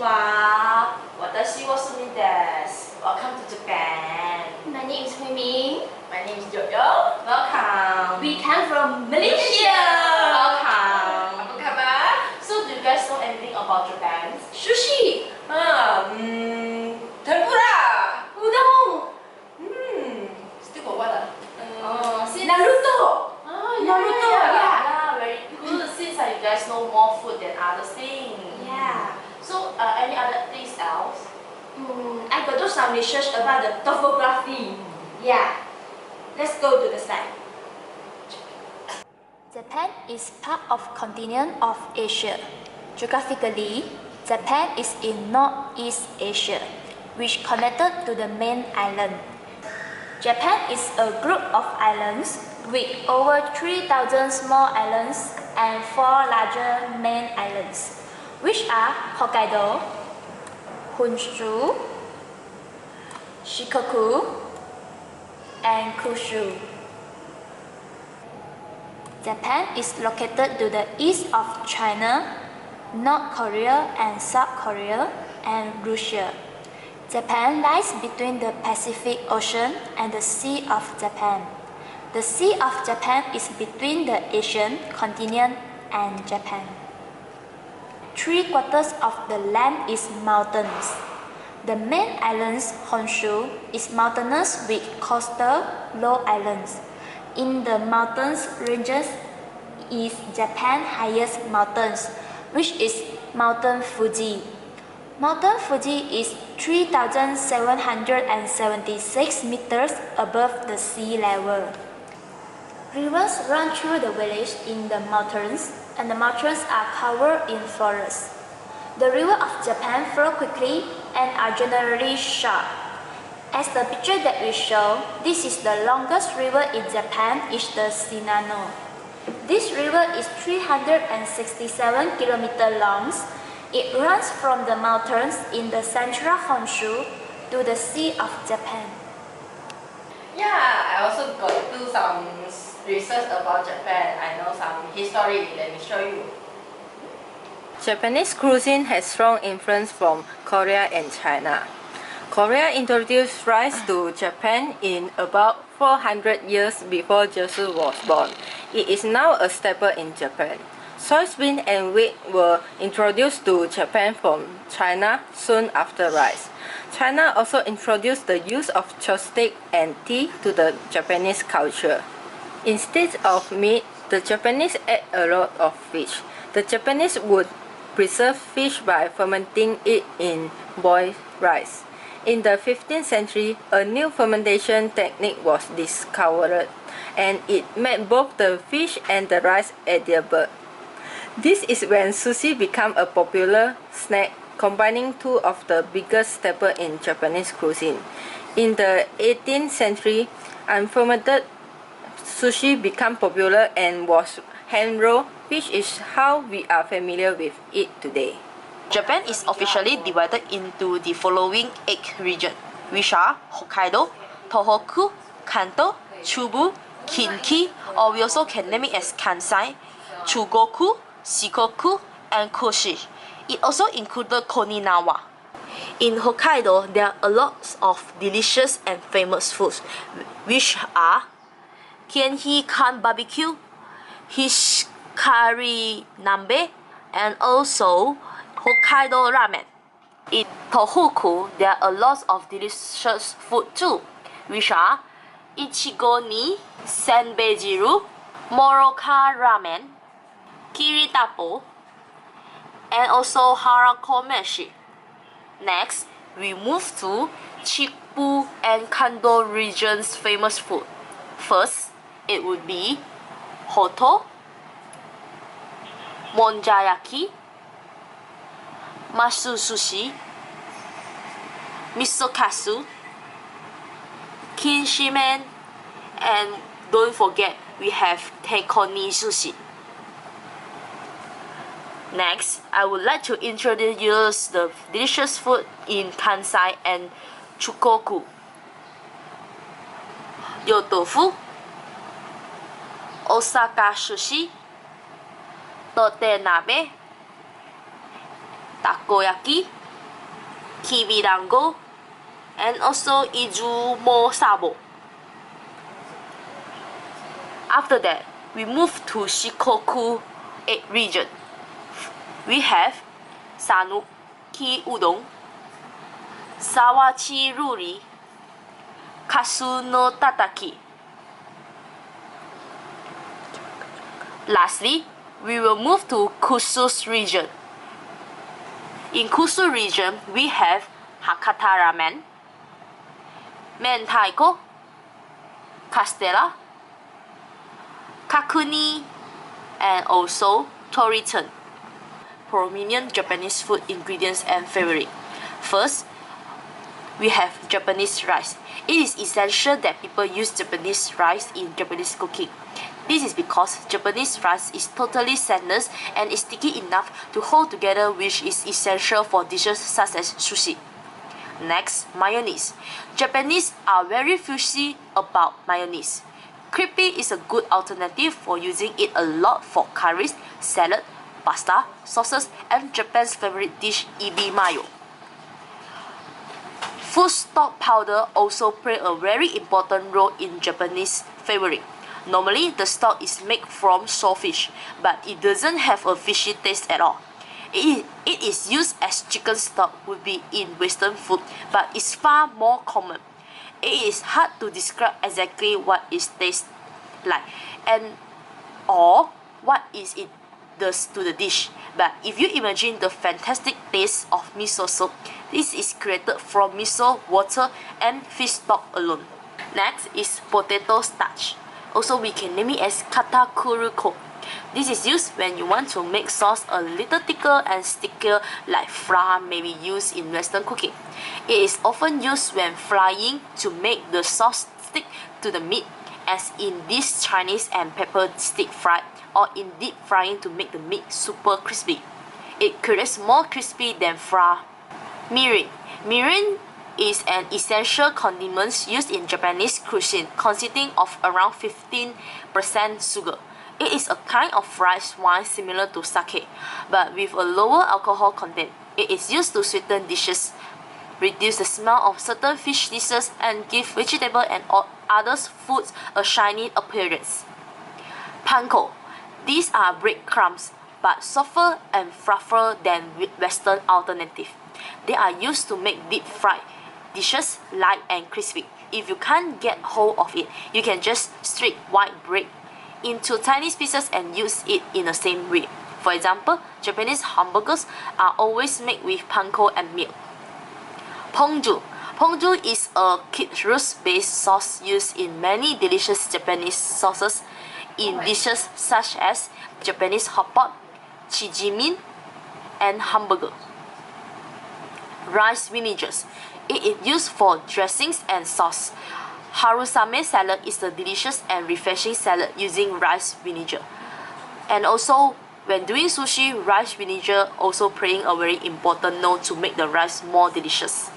Konnichiwa. Watashi wa Sumi desu. Welcome to Japan. My name is Ming. My name is Jojo. Welcome. We come from Malaysia. Welcome. Apa kabar? So, do you guys know anything about Japan? Sushi. Tempura. Udon. Still got what? Naruto. Naruto. Yeah, very good. Since you guys know more food than other things. Yeah. So, any other things else? I got do some research about the topography. Yeah. Let's go to the slide. Japan is part of continent of Asia. Geographically, Japan is in Northeast Asia, which connected to the main island. Japan is a group of islands with over 3,000 small islands and 4 larger main islands, which are Hokkaido, Honshu, Shikoku, and Kyushu. Japan is located to the east of China, North Korea and South Korea, and Russia. Japan lies between the Pacific Ocean and the Sea of Japan. The Sea of Japan is between the Asian continent and Japan. 3/4 of the land is mountains. The main island, Honshu, is mountainous with coastal low islands. In the mountains ranges is Japan's highest mountains, which is Mountain Fuji. Mountain Fuji is 3,776 meters above the sea level. Rivers run through the village in the mountains, and the mountains are covered in forests. The rivers of Japan flow quickly and are generally short. As the picture that we show, this is the longest river in Japan, is the Shinano. This river is 367 kilometers long. It runs from the mountains in the central Honshu to the Sea of Japan. Yeah, I also got to do some research about Japan. I know some history. Let me show you. Japanese cuisine has strong influence from Korea and China. Korea introduced rice to Japan in about 400 years before Jesus was born. It is now a staple in Japan. Soybean and wheat were introduced to Japan from China soon after rice. China also introduced the use of chopstick and tea to the Japanese culture. Instead of meat, the Japanese ate a lot of fish. The Japanese would preserve fish by fermenting it in boiled rice. In the 15th century, a new fermentation technique was discovered, and it made both the fish and the rice edible. This is when sushi became a popular snack, combining two of the biggest staples in Japanese cuisine. In the 18th century, unfermented sushi became popular and was hand-rolled, which is how we are familiar with it today. Japan is officially divided into the following 8 regions, which are Hokkaido, Tohoku, Kanto, Chubu, Kinki, or we also can name it as Kansai, Chugoku, Shikoku, and Kyushu. It also included Koninawa. In Hokkaido, there are a lot of delicious and famous foods, which are Kenhi-kan barbecue, Hishikari nambe, and also Hokkaido ramen. In Tohoku, there are a lot of delicious food too, which are Ichigo ni senbeijiru, Moroka ramen, Kiritapo, and also harakomeshi. Next, we move to Chibu and Kando region's famous food. First, it would be Hoto, Monjayaki, Masu sushi, Misokasu, Kinshimen, and don't forget we have Tekoni sushi. Next, I would like to introduce the delicious food in Kansai and Chugoku. Yotofu, Osaka sushi, Tote nabe, takoyaki, kibidango, and also ijumo sabo. After that, we move to Shikoku region. We have Sanuki udon, Sawachi ruri, Kasu no tataki. Lastly, we will move to Kusu region. In Kusu region, we have Hakata ramen, Mentaiko, Castella, Kakuni, and also Toriton. Prominent Japanese food ingredients and favorite. First, we have Japanese rice. It is essential that people use Japanese rice in Japanese cooking. This is because Japanese rice is totally sandless and is sticky enough to hold together, which is essential for dishes such as sushi. Next, mayonnaise. Japanese are very fussy about mayonnaise. Creepy is a good alternative for using it a lot for curries, salad, pasta, sauces, and Japan's favorite dish, ebi mayo. Food stock powder also play a very important role in Japanese favorite. Normally, the stock is made from sawfish, but it doesn't have a fishy taste at all. It is used as chicken stock would be in Western food, but it's far more common. It is hard to describe exactly what it tastes like and or what is it does to the dish. But if you imagine the fantastic taste of miso soup, this is created from miso, water, and fish stock alone. Next is potato starch. Also, we can name it as katakuruko. This is used when you want to make sauce a little thicker and stickier, like flour may be used in Western cooking. It is often used when frying to make the sauce stick to the meat, as in this Chinese and pepper stick fry, or in deep frying to make the meat super crispy. It creates more crispy than flour. Mirin. Mirin is an essential condiment used in Japanese cuisine, consisting of around 15% sugar. It is a kind of rice wine similar to sake, but with a lower alcohol content. It is used to sweeten dishes, reduce the smell of certain fish dishes, and give vegetable and other foods a shiny appearance. Panko. These are breadcrumbs, but softer and fluffier than Western alternative. They are used to make deep fried dishes light and crispy. If you can't get hold of it, you can just strip white bread into tiny pieces and use it in the same way. For example, Japanese hamburgers are always made with panko and milk. Pongju. Pongju is a citrus-based sauce used in many delicious Japanese sauces in dishes such as Japanese hot pot, chijimin, and hamburger. Rice vinegars. It is used for dressings and sauce. Harusame salad is a delicious and refreshing salad using rice vinegar. And also, when doing sushi, rice vinegar also playing a very important role to make the rice more delicious.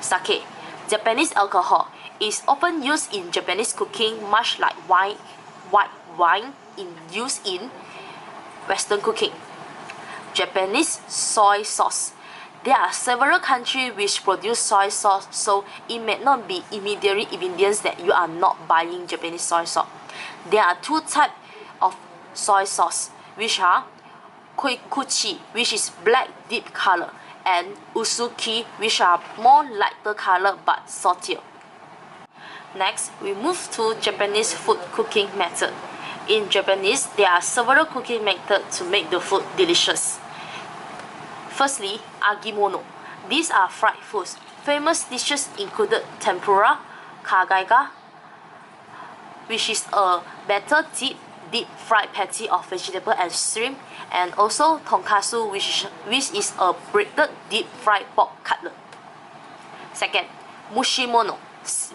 Sake. Japanese alcohol is often used in Japanese cooking, much like white wine used in Western cooking. Japanese soy sauce. There are several countries which produce soy sauce, so it may not be immediately evident that you are not buying Japanese soy sauce. There are two types of soy sauce, which are koikuchi, which is black deep color, and usuki, which are more lighter color but saltier. Next, we move to Japanese food cooking method. In Japanese, there are several cooking methods to make the food delicious. Firstly, agimono. These are fried foods. Famous dishes included tempura, kagaiga, which is a batter deep fried patty of vegetable and shrimp, and also tonkatsu, which is a breaded deep fried pork cutlet. Second, mushimono,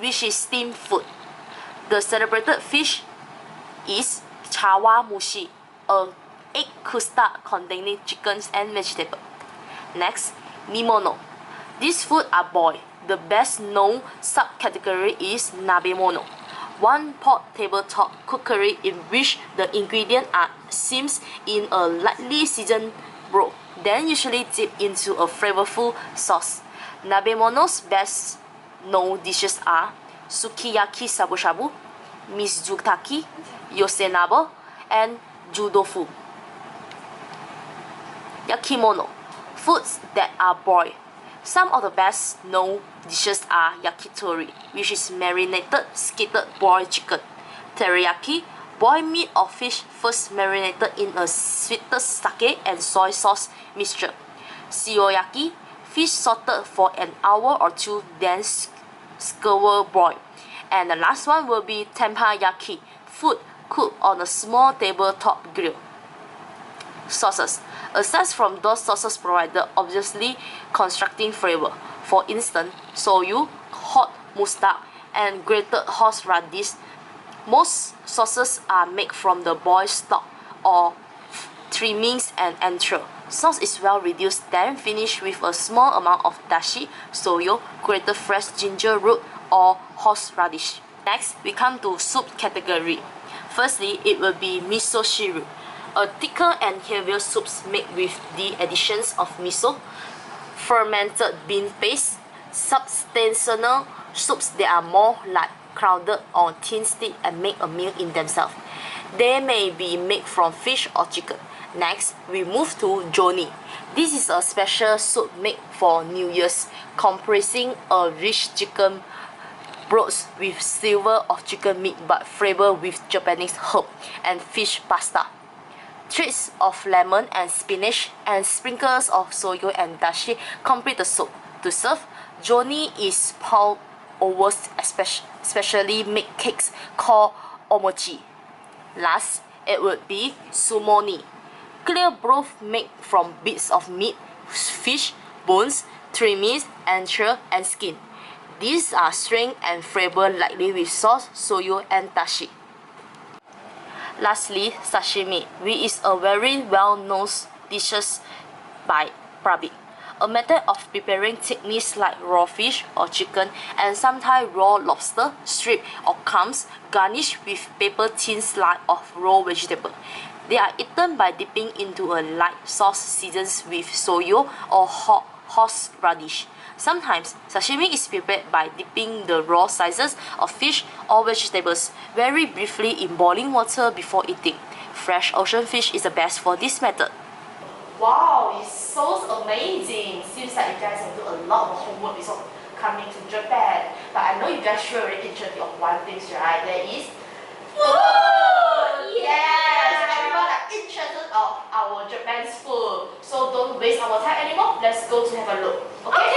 which is steamed food. The celebrated fish is chawamushi, an egg custard containing chickens and vegetables. Next, nimono. These foods are boiled. The best known subcategory is nabemono, one pot tabletop cookery in which the ingredients are steamed in a lightly seasoned broth, then usually dipped into a flavorful sauce. Nabemono's best known dishes are sukiyaki shabu-shabu, mizutaki, yosenabo, and judofu. Yakimono, foods that are boiled. Some of the best known dishes are yakitori, which is marinated skinned boiled chicken. Teriyaki, boiled meat or fish first marinated in a sweetened sake and soy sauce mixture. Shioyaki, fish sauteed for an hour or two, then skewer boiled. And the last one will be teppanyaki, food cooked on a small tabletop grill. Sauces. Aside from those sauces provided, obviously constructing flavor. For instance, soyu, hot mustard, and grated horseradish. Most sauces are made from the boiled stock or trimmings and entrails. Sauce is well reduced, then finished with a small amount of dashi, soyu, grated fresh ginger root, or horseradish. Next, we come to soup category. Firstly, it will be miso shiru, a thicker and heavier soups made with the additions of miso, fermented bean paste, substantial soups that are more like crowded on thin stick and make a meal in themselves. They may be made from fish or chicken. Next, we move to joni. This is a special soup made for New Year's, comprising a rich chicken broth with silver of chicken meat but flavored with Japanese herb and fish pasta. Treats of lemon and spinach and sprinkles of soyu and dashi complete the soup. To serve, joni is poured over specially made cakes called omochi. Last, it would be sumoni, clear broth made from bits of meat, fish, bones, trimmings, entrails, and skin. These are strained and flavored lightly with sauce, soyu, and dashi. Lastly, sashimi, which is a very well-known dish by public. A method of preparing techniques like raw fish or chicken and sometimes raw lobster, strip or clams, garnished with paper thin slices of raw vegetable. They are eaten by dipping into a light sauce seasoned with soyu or horseradish. Sometimes, sashimi is prepared by dipping the raw slices of fish or vegetables very briefly in boiling water before eating. Fresh ocean fish is the best for this method. Wow, it's so amazing. Seems like you guys have do a lot of homework before coming to Japan. But I know you guys sure already interested in one thing, right? There is food! Yes! Everyone are interested of our Japan's food. So don't waste our time anymore. Let's go to have a look. Okay?